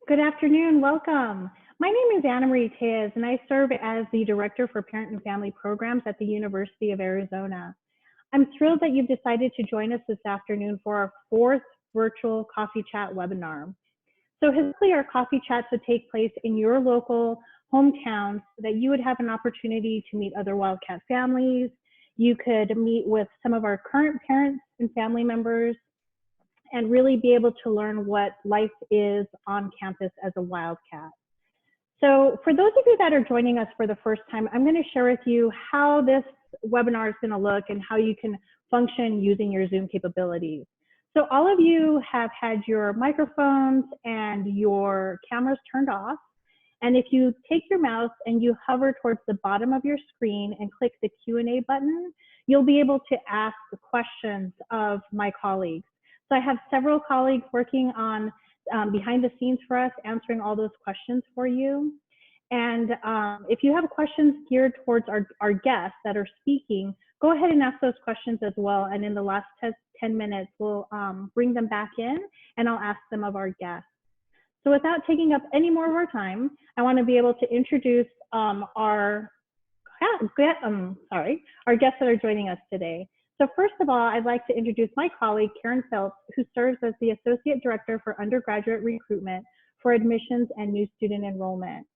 Good afternoon, welcome. My name is Anna Marie Tejas, and I serve as the Director for Parent and Family Programs at the University of Arizona. I'm thrilled that you've decided to join us this afternoon for our fourth virtual coffee chat webinar. So historically, our coffee chats would take place in your local hometown so that you would have an opportunity to meet other Wildcat families. You could meet with some of our current parents and family members and really be able to learn what life is on campus as a Wildcat. So for those of you that are joining us for the first time, I'm going to share with you how this webinar is going to look and how you can function using your Zoom capabilities. So all of you have had your microphones and your cameras turned off. And if you take your mouse and you hover towards the bottom of your screen and click the Q&A button, you'll be able to ask questions of my colleagues. So I have several colleagues working on behind the scenes for us, answering all those questions for you. And if you have questions geared towards our guests that are speaking, go ahead and ask those questions as well. And in the last 10 minutes, we'll bring them back in and I'll ask them of our guests. So without taking up any more of our time, I want to be able to introduce our guests that are joining us today. So first of all, I'd like to introduce my colleague, Karen Phelps, who serves as the Associate Director for Undergraduate Recruitment for Admissions and New Student Enrollment.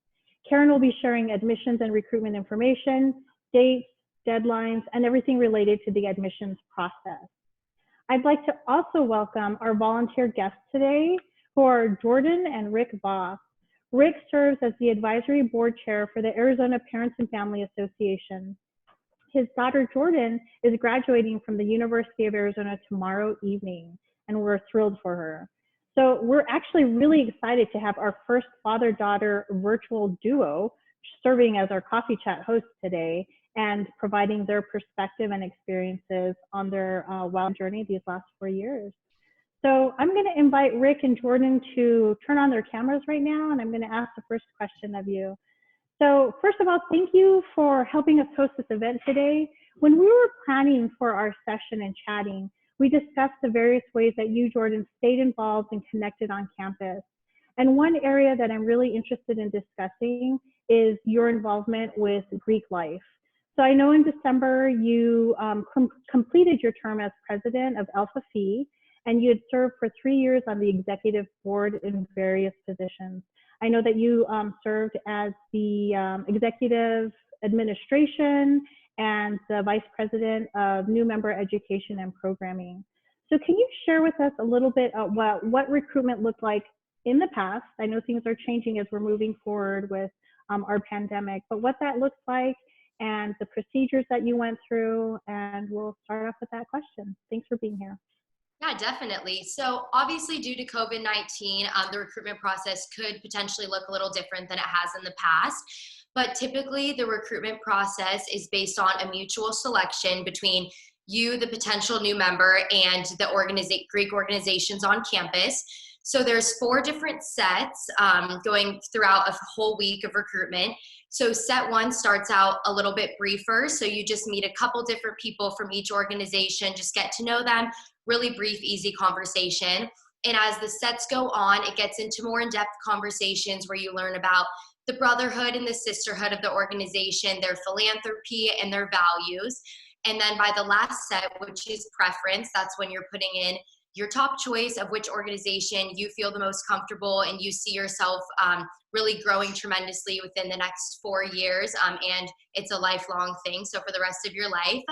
Karen will be sharing admissions and recruitment information, dates, deadlines, and everything related to the admissions process. I'd like to also welcome our volunteer guests today, who are Jordan and Rick Voth. Rick serves as the Advisory Board Chair for the Arizona Parents and Family Association. His daughter Jordan is graduating from the University of Arizona tomorrow evening, and we're thrilled for her. So we're actually really excited to have our first father-daughter virtual duo serving as our coffee chat hosts today and providing their perspective and experiences on their wild journey these last 4 years. So I'm going to invite Rick and Jordan to turn on their cameras right now, and I'm going to ask the first question of you. So first of all, thank you for helping us host this event today. When we were planning for our session and chatting, we discussed the various ways that you, Jordan, stayed involved and connected on campus. And one area that I'm really interested in discussing is your involvement with Greek life. So I know in December you completed your term as president of Alpha Phi, and you had served for 3 years on the executive board in various positions. I know that you served as the executive administration and the vice president of new member education and programming. So can you share with us a little bit about what recruitment looked like in the past? I know things are changing as we're moving forward with our pandemic, but what that looks like and the procedures that you went through, and we'll start off with that question. Thanks for being here. Yeah, definitely. So obviously due to COVID-19, the recruitment process could potentially look a little different than it has in the past. But typically the recruitment process is based on a mutual selection between you, the potential new member, and the Greek organizations on campus. So there's 4 different sets going throughout a whole week of recruitment. So set 1 starts out a little bit briefer. So you just meet a couple different people from each organization, just get to know them, really brief, easy conversation. And as the sets go on, it gets into more in-depth conversations where you learn about the brotherhood and the sisterhood of the organization, their philanthropy and their values. And then by the last set, which is preference, that's when you're putting in your top choice of which organization you feel the most comfortable and you see yourself really growing tremendously within the next 4 years. And it's a lifelong thing, so for the rest of your life.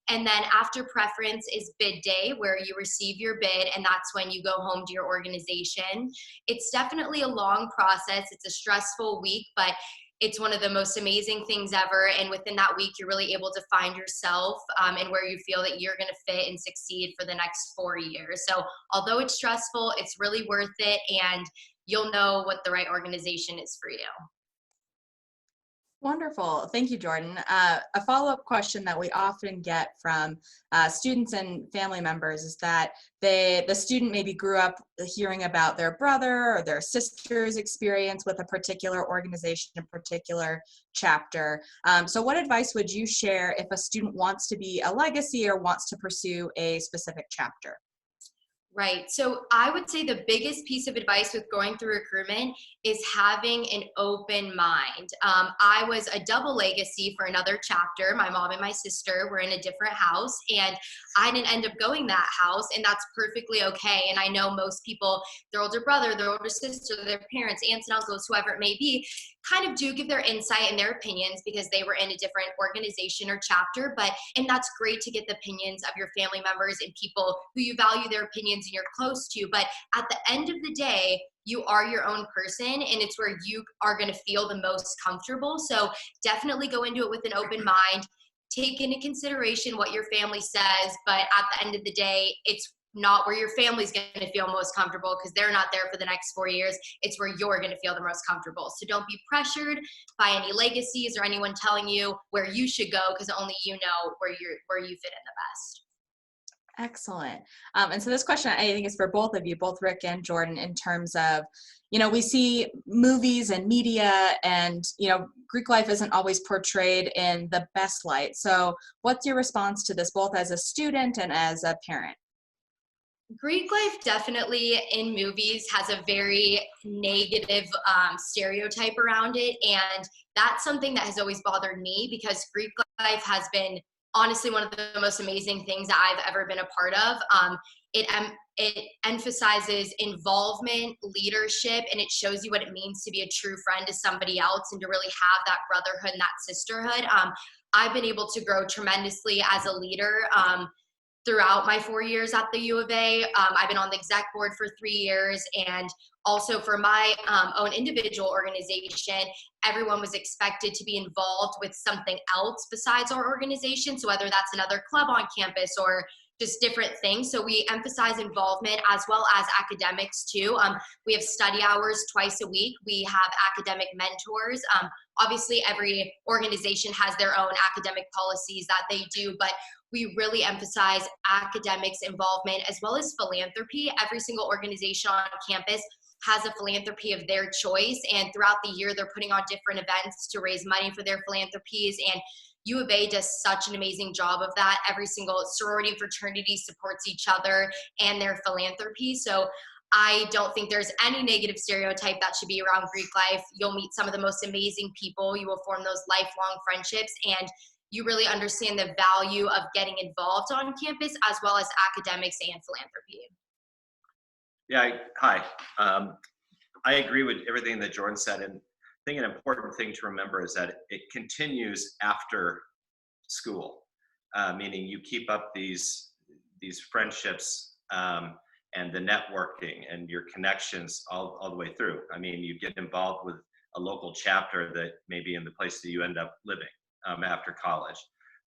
And then after preference is bid day, where you receive your bid, and that's when you go home to your organization. It's definitely a long process. It's a stressful week, but it's one of the most amazing things ever. And within that week, you're really able to find yourself and where you feel that you're going to fit and succeed for the next 4 years. So although it's stressful, it's really worth it, and you'll know what the right organization is for you. Wonderful. Thank you, Jordan. A follow-up question that we often get from students and family members is that the student maybe grew up hearing about their brother or their sister's experience with a particular organization, a particular chapter. So what advice would you share if a student wants to be a legacy or wants to pursue a specific chapter? Right. So I would say the biggest piece of advice with going through recruitment is having an open mind. I was a double legacy for another chapter. My mom and my sister were in a different house, and I didn't end up going that house, and that's perfectly okay. And I know most people, their older brother, their older sister, their parents, aunts and uncles, whoever it may be, kind of do give their insight and their opinions because they were in a different organization or chapter. And that's great to get the opinions of your family members and people who you value their opinions and you're close to. But at the end of the day, you are your own person, and it's where you are going to feel the most comfortable. So definitely go into it with an open mind. Take into consideration what your family says, but at the end of the day, it's not where your family's going to feel most comfortable because they're not there for the next 4 years. It's where you're going to feel the most comfortable. So don't be pressured by any legacies or anyone telling you where you should go, because only you know where you fit in the best. Excellent. And so this question, I think, is for both of you, both Rick and Jordan, in terms of, we see movies and media, and, Greek life isn't always portrayed in the best light. So what's your response to this, both as a student and as a parent? Greek life definitely in movies has a very negative stereotype around it. And that's something that has always bothered me, because Greek life has been honestly one of the most amazing things that I've ever been a part of. It emphasizes involvement, leadership, and it shows you what it means to be a true friend to somebody else and to really have that brotherhood and that sisterhood. I've been able to grow tremendously as a leader. Throughout my 4 years at the U of A. I've been on the exec board for 3 years, and also for my own individual organization, everyone was expected to be involved with something else besides our organization. So whether that's another club on campus or just different things. So we emphasize involvement as well as academics too. We have study hours twice a week. We have academic mentors. Obviously, every organization has their own academic policies that they do, but we really emphasize academics involvement as well as philanthropy. Every single organization on campus has a philanthropy of their choice, and throughout the year they're putting on different events to raise money for their philanthropies, and U of A does such an amazing job of that. Every single sorority and fraternity supports each other and their philanthropy. So I don't think there's any negative stereotype that should be around Greek life. You'll meet some of the most amazing people. You will form those lifelong friendships, and you really understand the value of getting involved on campus as well as academics and philanthropy. Yeah, hi. I agree with everything that Jordan said, and I think an important thing to remember is that it continues after school, meaning you keep up these friendships and the networking and your connections all the way through. I mean, you get involved with a local chapter that may be in the place that you end up living after college.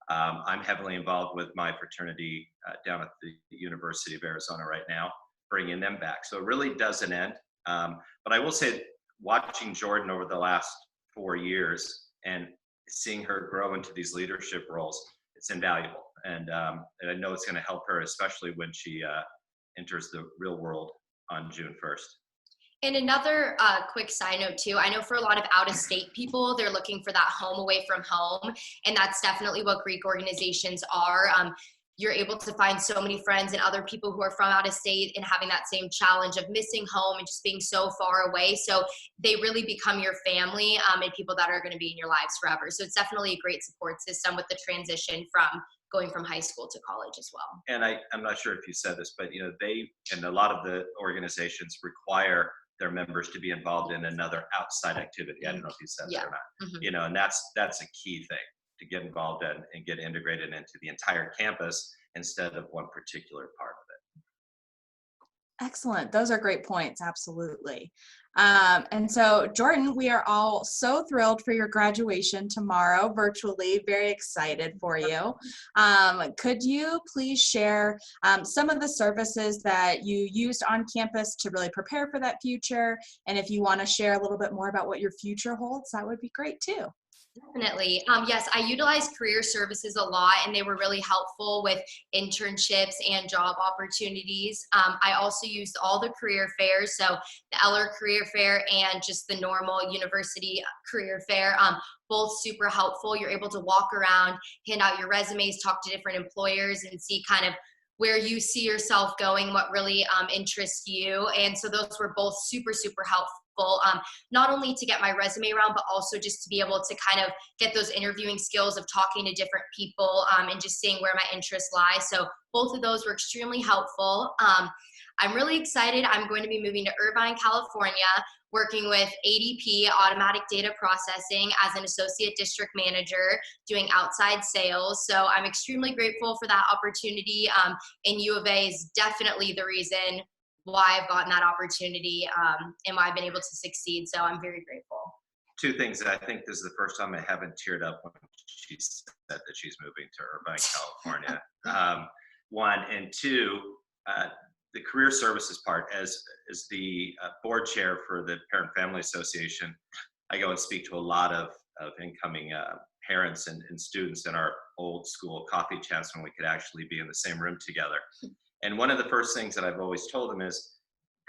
I'm heavily involved with my fraternity down at the University of Arizona right now, bringing them back. So it really doesn't end. But I will say, watching Jordan over the last 4 years and seeing her grow into these leadership roles, it's invaluable. And I know it's going to help her, especially when she enters the real world on June 1st. And another quick side note too, I know for a lot of out-of-state people, they're looking for that home away from home, and that's definitely what Greek organizations are. You're able to find so many friends and other people who are from out of state and having that same challenge of missing home and just being so far away. So they really become your family and people that are going to be in your lives forever. So it's definitely a great support system with the transition from going from high school to college as well. And I'm not sure if you said this, but they and a lot of the organizations require their members to be involved in another outside activity. I don't know if you said that or not. Mm-hmm. And that's a key thing, to get involved in and get integrated into the entire campus instead of one particular part of it. Excellent. Those are great points. Absolutely. And so, Jordan, we are all so thrilled for your graduation tomorrow, virtually. Very excited for you. Could you please share some of the services that you used on campus to really prepare for that future? And if you want to share a little bit more about what your future holds, that would be great too. Definitely. Yes, I utilized career services a lot, and they were really helpful with internships and job opportunities. I also used all the career fairs, so the Eller Career Fair and just the normal university career fair, both super helpful. You're able to walk around, hand out your resumes, talk to different employers, and see kind of where you see yourself going, what really interests you. And so those were both super, super helpful, not only to get my resume around, but also just to be able to kind of get those interviewing skills of talking to different people and just seeing where my interests lie. So both of those were extremely helpful. I'm really excited. I'm going to be moving to Irvine, California, working with ADP, Automatic Data Processing, as an associate district manager, doing outside sales. So I'm extremely grateful for that opportunity. And U of A is definitely the reason why I've gotten that opportunity and why I've been able to succeed. So I'm very grateful. Two things. I think this is the first time I haven't teared up when she said that she's moving to Irvine, California. One, and two, the career services part, as the board chair for the Parent Family Association, I go and speak to a lot of incoming parents and students in our old school coffee chats when we could actually be in the same room together. And one of the first things that I've always told them is,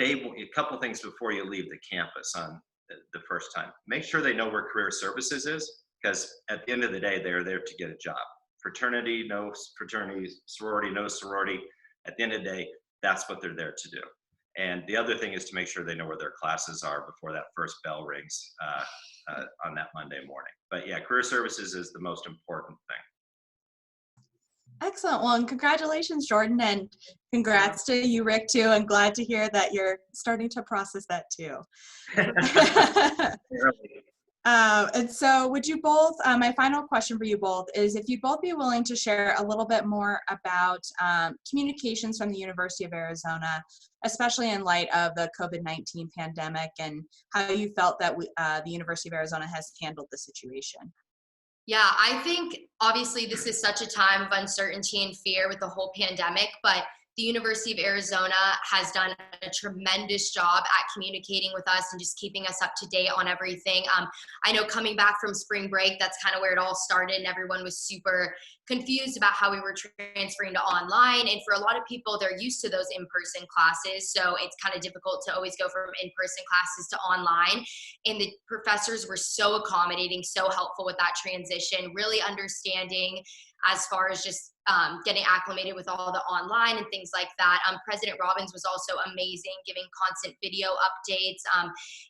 a couple things before you leave the campus on the first time. Make sure they know where career services is, because at the end of the day, they're there to get a job. Fraternity, no fraternity, sorority, no sorority. At the end of the day, that's what they're there to do. And the other thing is to make sure they know where their classes are before that first bell rings on that Monday morning. But yeah, career services is the most important thing. Excellent. Well, and congratulations, Jordan, and congrats to you, Rick, too. I'm glad to hear that you're starting to process that too. And so would you both, my final question for you both is if you'd both be willing to share a little bit more about communications from the University of Arizona, especially in light of the COVID-19 pandemic, and how you felt that the University of Arizona has handled the situation. Yeah, I think obviously this is such a time of uncertainty and fear with the whole pandemic, but the University of Arizona has done a tremendous job at communicating with us and just keeping us up to date on everything. I know coming back from spring break, that's kind of where it all started, and everyone was super confused about how we were transferring to online. And for a lot of people, they're used to those in-person classes, so it's kind of difficult to always go from in-person classes to online. And the professors were so accommodating, so helpful with that transition, really understanding as far as just getting acclimated with all the online and things like that. President Robbins was also amazing, giving constant video updates.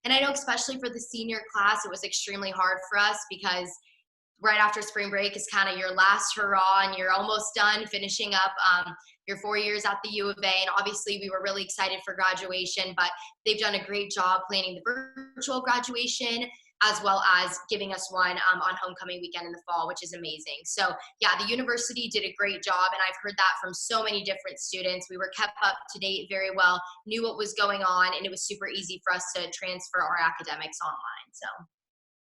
And I know especially for the senior class, it was extremely hard for us because right after spring break is kind of your last hurrah and you're almost done finishing up your 4 years at the U of A. And obviously we were really excited for graduation, but they've done a great job planning the virtual graduation, as well as giving us one on homecoming weekend in the fall, which is amazing. So yeah, the university did a great job, and I've heard that from so many different students. We were kept up to date very well, knew what was going on, and it was super easy for us to transfer our academics online. So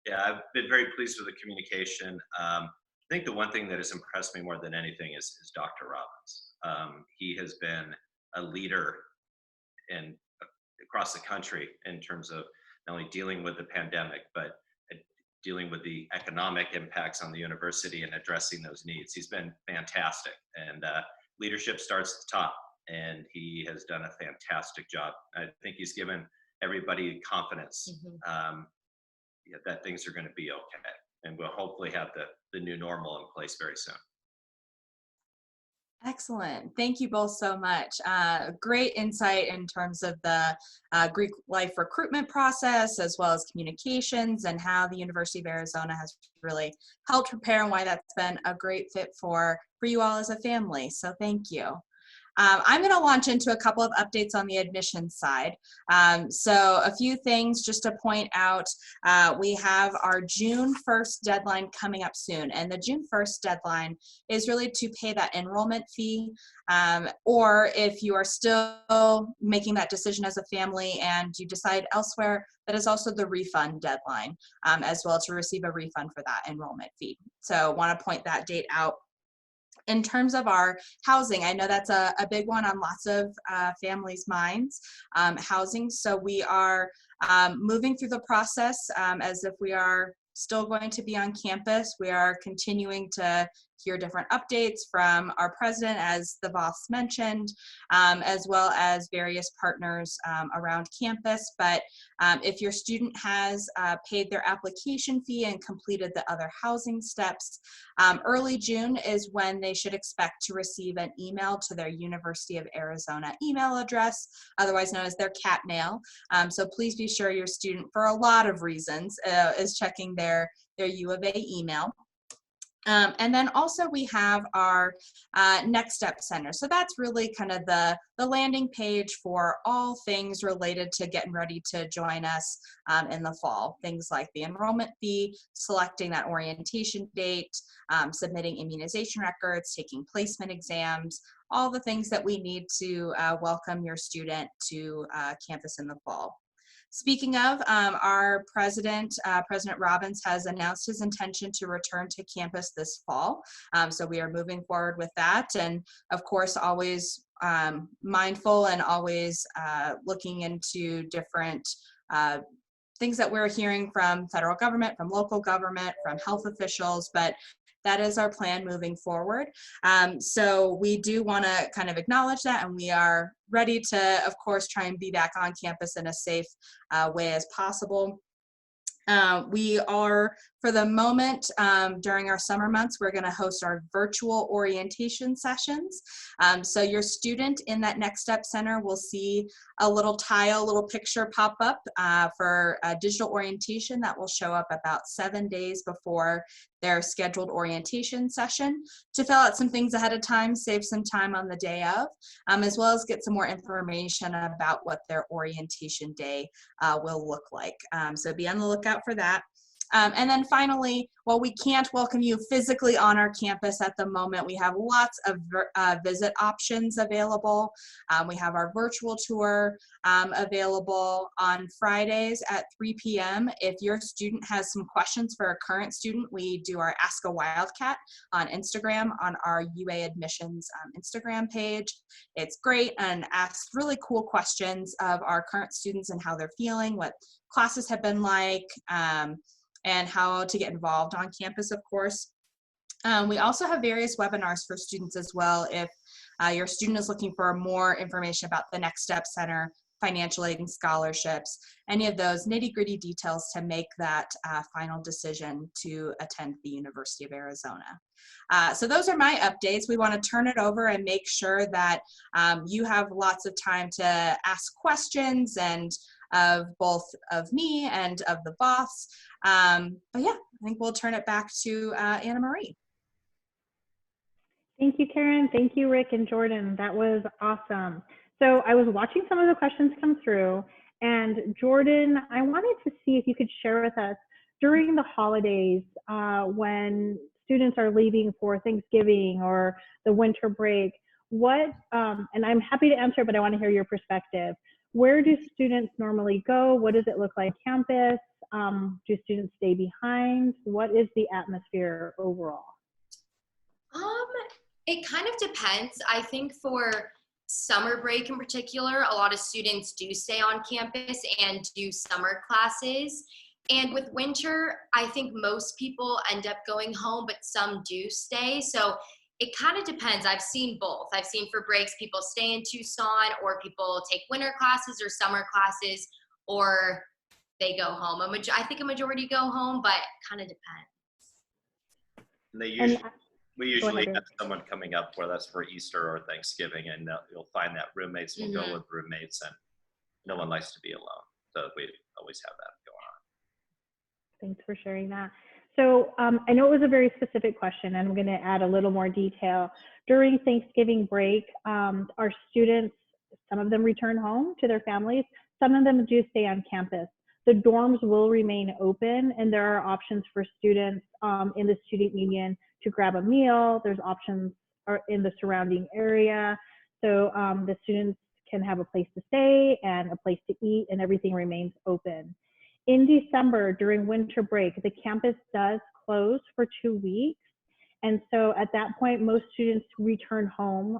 yeah, I've been very pleased with the communication. I think the one thing that has impressed me more than anything is Dr. Robbins. He has been a leader across the country in terms of not only dealing with the pandemic, but dealing with the economic impacts on the university and addressing those needs. He's been fantastic, and leadership starts at the top, and he has done a fantastic job. I think he's given everybody confidence that things are going to be okay, and we'll hopefully have the new normal in place very soon. Excellent. Thank you both so much. Great insight in terms of the Greek life recruitment process, as well as communications, and how the University of Arizona has really helped prepare, and why that's been a great fit for you all as a family. So thank you. I'm going to launch into a couple of updates on the admissions side. So a few things just to point out. We have our June 1st deadline coming up soon, and the June 1st deadline is really to pay that enrollment fee, or if you are still making that decision as a family and you decide elsewhere, that is also the refund deadline, as well, to receive a refund for that enrollment fee. So want to point that date out. In terms of our housing, I know that's a big one on lots of families' minds, housing. So we are moving through the process as if we are still going to be on campus. We are continuing to hear different updates from our president, as the Voths mentioned, as well as various partners around campus. But if your student has paid their application fee and completed the other housing steps, early June is when they should expect to receive an email to their University of Arizona email address, otherwise known as their CAT mail. So please be sure your student, for a lot of reasons, is checking their U of A email. And then also we have our Next Step Center. So that's really kind of the landing page for all things related to getting ready to join us in the fall. Things like the enrollment fee, selecting that orientation date, submitting immunization records, taking placement exams, all the things that we need to welcome your student to campus in the fall. Speaking of, our president, President Robbins, has announced his intention to return to campus this fall. So we are moving forward with that. And of course, always mindful and always looking into different things that we're hearing from federal government, from local government, from health officials, but that is our plan moving forward. So we do want to kind of acknowledge that, and we are ready to, of course, try and be back on campus in a safe way as possible. We are, for the moment, during our summer months, we're going to host our virtual orientation sessions. So your student in that Next Step Center will see a little tile, little picture pop up for a digital orientation that will show up about 7 days before their scheduled orientation session, to fill out some things ahead of time, save some time on the day of, as well as get some more information about what their orientation day will look like. So be on the lookout for that. And then finally, while we can't welcome you physically on our campus at the moment, we have lots of visit options available. We have our virtual tour available on Fridays at 3 p.m. If your student has some questions for a current student, we do our Ask a Wildcat on Instagram, on our UA Admissions Instagram page. It's great and asks really cool questions of our current students and how they're feeling, what classes have been like, and how to get involved on campus, of course. We also have various webinars for students as well. If your student is looking for more information about the Next Step Center, financial aid and scholarships, any of those nitty-gritty details to make that final decision to attend the University of Arizona. So those are my updates. We want to turn it over and make sure that you have lots of time to ask questions, and of both of me and of the Voths. But yeah, I think we'll turn it back to Anna Marie. Thank you, Karen. Thank you, Rick and Jordan. That was awesome. So I was watching some of the questions come through, and Jordan, I wanted to see if you could share with us during the holidays when students are leaving for Thanksgiving or the winter break, what, and I'm happy to answer, but I want to hear your perspective. Where do students normally go? What does it look like on campus? Do students stay behind? What is the atmosphere overall? It kind of depends. I think for summer break in particular, a lot of students do stay on campus and do summer classes. And with winter, I think most people end up going home, but some do stay. So it kind of depends. I've seen both. I've seen for breaks, people stay in Tucson, or people take winter classes or summer classes, or they go home. I think a majority go home, but kind of depends. And we usually have someone coming up, whether that's for Easter or Thanksgiving, and you'll find that roommates will go with roommates, and no one likes to be alone. So we always have that going on. Thanks for sharing that. So I know it was a very specific question, and I'm going to add a little more detail. During Thanksgiving break, our students, some of them return home to their families. Some of them do stay on campus. The dorms will remain open, and there are options for students in the student union to grab a meal. There's options in the surrounding area. So the students can have a place to stay and a place to eat, and everything remains open. In December, during winter break, the campus does close for 2 weeks. And so at that point, most students return home.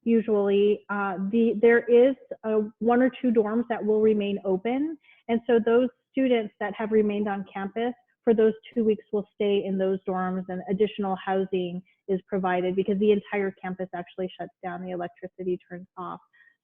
Usually, there is 1 or 2 dorms that will remain open. And so those students that have remained on campus for those 2 weeks will stay in those dorms, and additional housing is provided because the entire campus actually shuts down, the electricity turns off.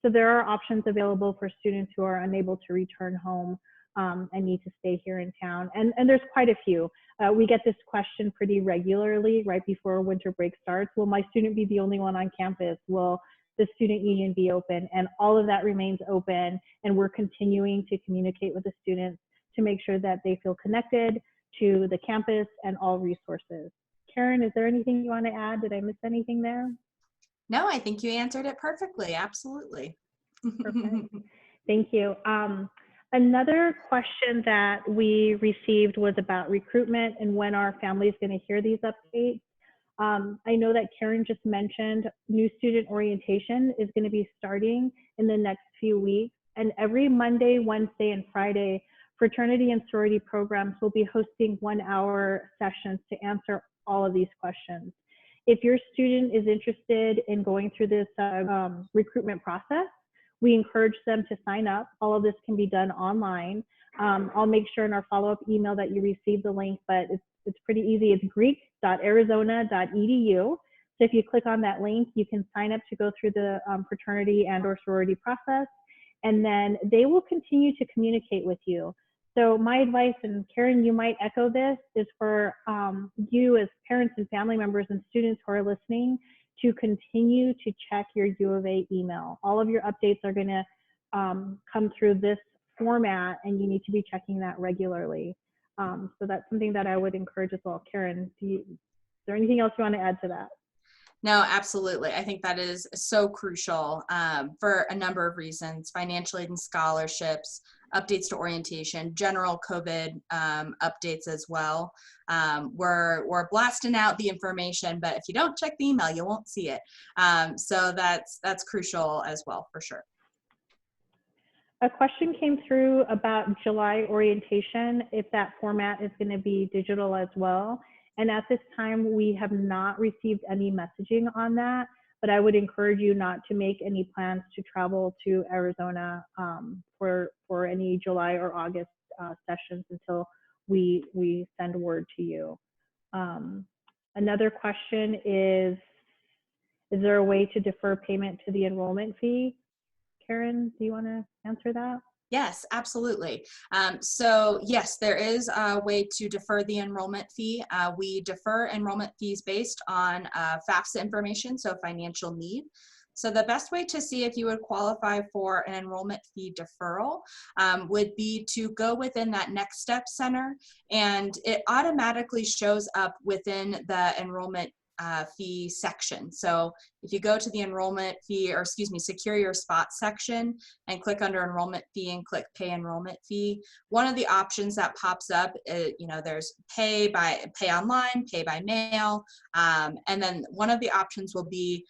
So there are options available for students who are unable to return home and need to stay here in town. And there's quite a few. We get this question pretty regularly right before winter break starts. Will my student be the only one on campus? Will the student union be open? And all of that remains open, and we're continuing to communicate with the students to make sure that they feel connected to the campus and all resources. Karen, is there anything you want to add? Did I miss anything there? No, I think you answered it perfectly. Absolutely. Perfect. Thank you. Another question that we received was about recruitment and when our family is going to hear these updates. I know that Karen just mentioned new student orientation is going to be starting in the next few weeks. And every Monday, Wednesday, and Friday, fraternity and sorority programs will be hosting 1-hour sessions to answer all of these questions. If your student is interested in going through this recruitment process, we encourage them to sign up. All of this can be done online. I'll make sure in our follow-up email that you receive the link, but it's pretty easy. It's greek.arizona.edu. So if you click on that link, you can sign up to go through the fraternity and or sorority process, and then they will continue to communicate with you. So my advice, and Karen, you might echo this, is for you as parents and family members and students who are listening to continue to check your U of A email. All of your updates are going to come through this format, and you need to be checking that regularly. So that's something that I would encourage as well. Karen, is there anything else you want to add to that? No, absolutely. I think that is so crucial for a number of reasons: financial aid and scholarships, updates to orientation, general COVID updates as well. We're blasting out the information, but if you don't check the email, you won't see it. So that's crucial as well, for sure. A question came through about July orientation, if that format is going to be digital as well. And at this time, we have not received any messaging on that, but I would encourage you not to make any plans to travel to Arizona for any July or August sessions until we send word to you. Another question is there a way to defer payment to the enrollment fee? Karen, do you want to answer that? Yes, absolutely. So yes, there is a way to defer the enrollment fee. We defer enrollment fees based on FAFSA information, so financial need. So the best way to see if you would qualify for an enrollment fee deferral would be to go within that Next Step Center, and it automatically shows up within the enrollment fee section. So if you go to the enrollment fee, or excuse me, secure your spot section and click under enrollment fee and click pay enrollment fee, one of the options that pops up, there's pay online, pay by mail, and then one of the options will be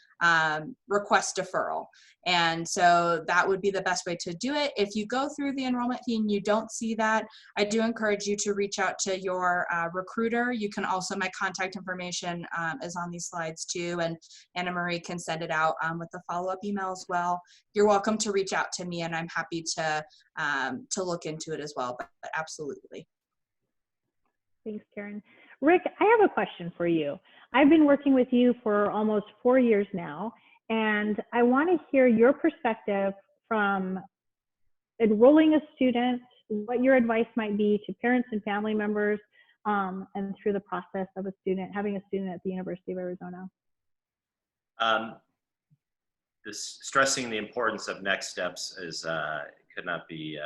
request deferral. And so that would be the best way to do it. If you go through the enrollment fee and you don't see that, I do encourage you to reach out to your recruiter. You can also, my contact information is on these slides too, and Anna Marie can send it out with the follow-up email as well. You're welcome to reach out to me, and I'm happy to look into it as well, but absolutely. Thanks, Karen. Rick, I have a question for you. I've been working with you for almost 4 years now, and I want to hear your perspective from enrolling a student, what your advice might be to parents and family members, and through the process of having a student at the University of Arizona. Stressing the importance of next steps could not be,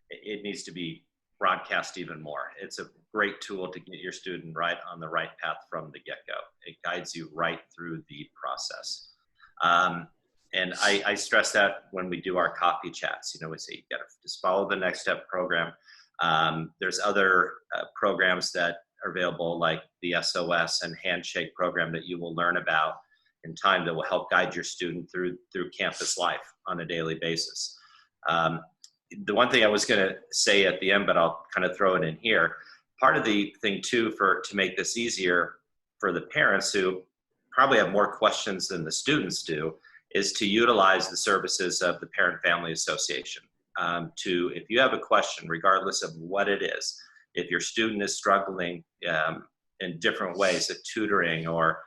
it needs to be broadcast even more. It's a great tool to get your student right on the right path from the get-go. It guides you right through the process. And I stress that when we do our coffee chats. We say you got to just follow the Next Step program. There's other programs that are available, like the SOS and Handshake program, that you will learn about in time, that will help guide your student through campus life on a daily basis. The one thing I was going to say at the end, but I'll kind of throw it in here, part of the thing too to make this easier for the parents, who probably have more questions than the students do, is to utilize the services of the Parent Family Association. If you have a question, regardless of what it is, If your student is struggling in different ways, at tutoring or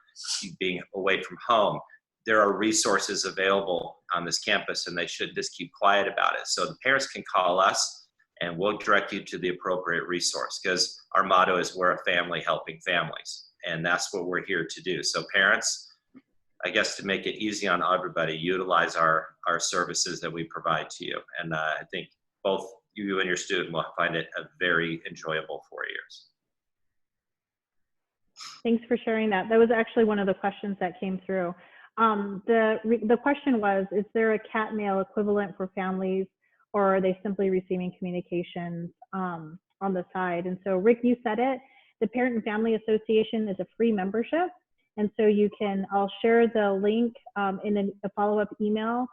being away from home, there are resources available on this campus, and they should just keep quiet about it. So the parents can call us and we'll direct you to the appropriate resource, because our motto is we're a family helping families, and that's what we're here to do. So parents, I guess to make it easy on everybody, utilize our services that we provide to you. And I think both you and your student will find it a very enjoyable 4 years. Thanks for sharing that. That was actually one of the questions that came through. The question was, is there a cat mail equivalent for families, or are they simply receiving communications on the side? And so Rick, you said it, the Parent and Family Association is a free membership. And so I'll share the link in a follow-up email.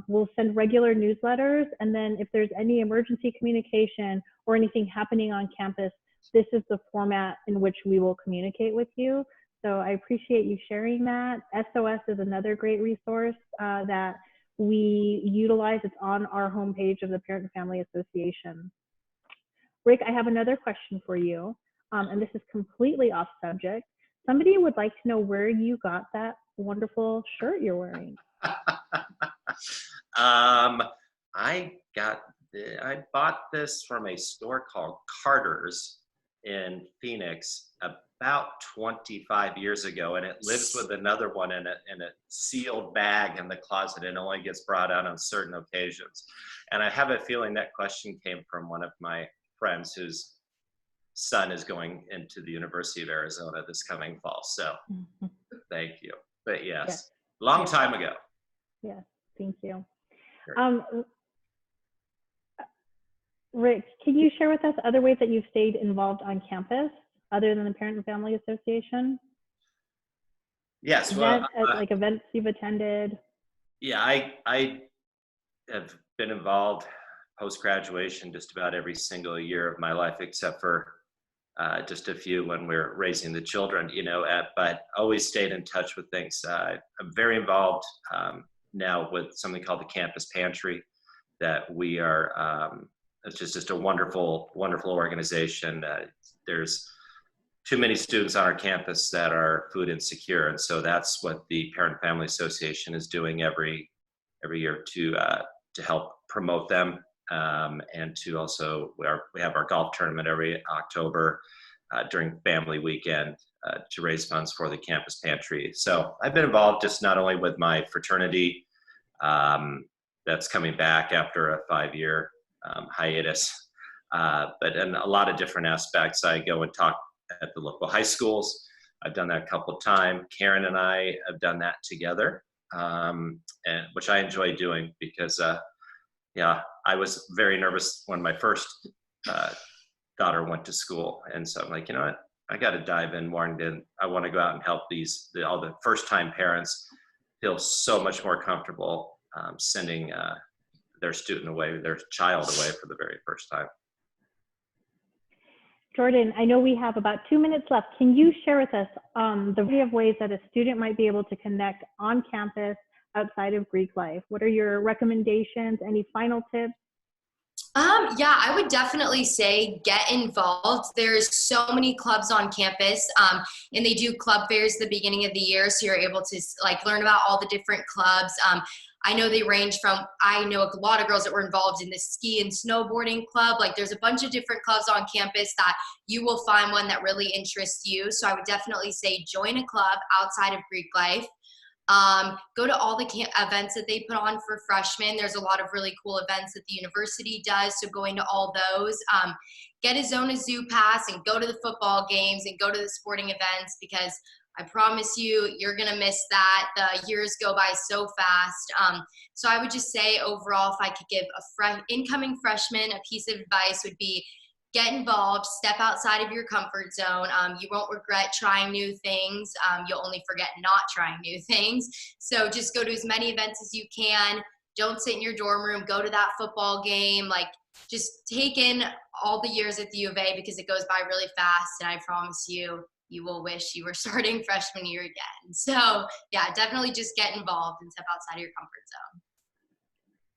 We'll send regular newsletters. And then if there's any emergency communication or anything happening on campus, this is the format in which we will communicate with you. So I appreciate you sharing that. SOS is another great resource that we utilize. It's on our homepage of the Parent and Family Association. Rick, I have another question for you, and this is completely off subject. Somebody would like to know where you got that wonderful shirt you're wearing. I bought this from a store called Carter's in Phoenix about 25 years ago, and it lives with another one in a sealed bag in the closet, and only gets brought out on certain occasions. And I have a feeling that question came from one of my friends whose son is going into the University of Arizona this coming fall. So thank you. But yes, long time ago. Yes, thank you. Sure. Rick, can you share with us other ways that you've stayed involved on campus other than the Parent and Family Association? Yes. Well, like events you've attended? Yeah, I have been involved post-graduation just about every single year of my life, except for just a few when we're raising the children, but always stayed in touch with things. I'm very involved now with something called the Campus Pantry that we are, it's just a wonderful, wonderful organization. There's too many students on our campus that are food insecure, and so that's what the Parent and Family Association is doing every year to help promote them, and to also we have our golf tournament every October during family weekend to raise funds for the Campus Pantry. So I've been involved just not only with my fraternity that's coming back after a 5-year hiatus, but in a lot of different aspects. I go and talk at the local high schools. I've done that a couple of times. Karen and I have done that together, and which I enjoy doing because, I was very nervous when my first daughter went to school, and so I'm like, you know what, I got to dive in more, and I want to go out and help all the first-time parents feel so much more comfortable sending their child away for the very first time. Jordan, I know we have about 2 minutes left. Can you share with us the variety of ways that a student might be able to connect on campus outside of Greek life? What are your recommendations? Any final tips? Yeah, I would definitely say get involved. There's so many clubs on campus, and they do club fairs at the beginning of the year, so you're able to learn about all the different clubs. I know they range from, I know a lot of girls that were involved in the ski and snowboarding club. There's a bunch of different clubs on campus that you will find one that really interests you. So I would definitely say join a club outside of Greek life. Go to all the events that they put on for freshmen. There's a lot of really cool events that the university does, so going to all those. Get a Zona Zoo pass and go to the football games and go to the sporting events, because I promise you, you're going to miss that. The years go by so fast. So I would just say overall, if I could give a incoming freshman a piece of advice, would be get involved, step outside of your comfort zone. You won't regret trying new things. You'll only forget not trying new things. So just go to as many events as you can. Don't sit in your dorm room. Go to that football game. Just take in all the years at the U of A, because it goes by really fast. And I promise you, you will wish you were starting freshman year again. So yeah, definitely just get involved and step outside of your comfort zone.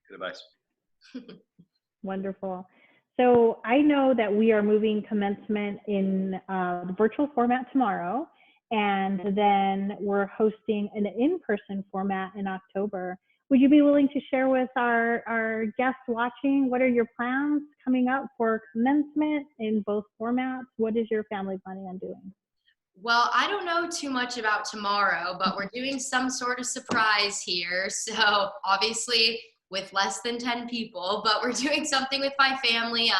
Good advice. Wonderful. So I know that we are moving commencement in the virtual format tomorrow, and then we're hosting an in-person format in October. Would you be willing to share with our guests watching, what are your plans coming up for commencement in both formats? What is your family planning on doing? Well, I don't know too much about tomorrow, but we're doing some sort of surprise here. So obviously with less than 10 people, but we're doing something with my family.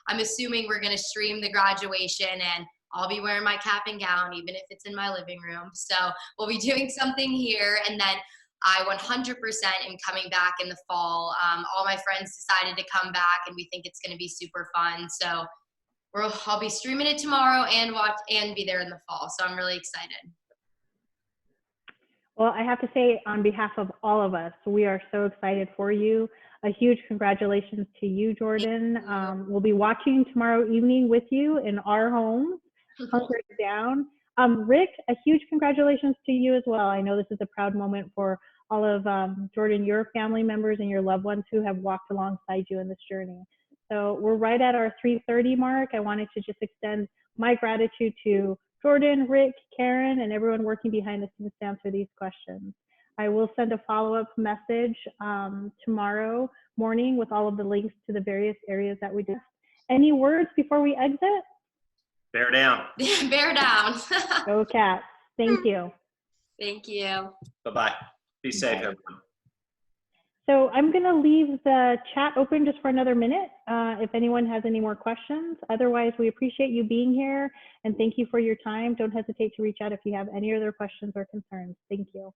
I'm assuming we're going to stream the graduation, and I'll be wearing my cap and gown, even if it's in my living room. So we'll be doing something here. And then I 100% am coming back in the fall. All my friends decided to come back, and we think it's going to be super fun. So I'll be streaming it tomorrow and be there in the fall. So I'm really excited. Well, I have to say, on behalf of all of us, we are so excited for you. A huge congratulations to you, Jordan. We'll be watching tomorrow evening with you in our home, hunkered down. Rick, a huge congratulations to you as well. I know this is a proud moment for all of Jordan, your family members and your loved ones who have walked alongside you in this journey. So we're right at our 3:30 mark. I wanted to just extend my gratitude to Jordan, Rick, Karen, and everyone working behind the scenes to answer these questions. I will send a follow-up message tomorrow morning with all of the links to the various areas that we discussed. Any words before we exit? Bear down. Bear down. Go Cats. Thank you. Thank you. Bye-bye. Be safe, everyone. So I'm going to leave the chat open just for another minute if anyone has any more questions. Otherwise, we appreciate you being here, and thank you for your time. Don't hesitate to reach out if you have any other questions or concerns. Thank you.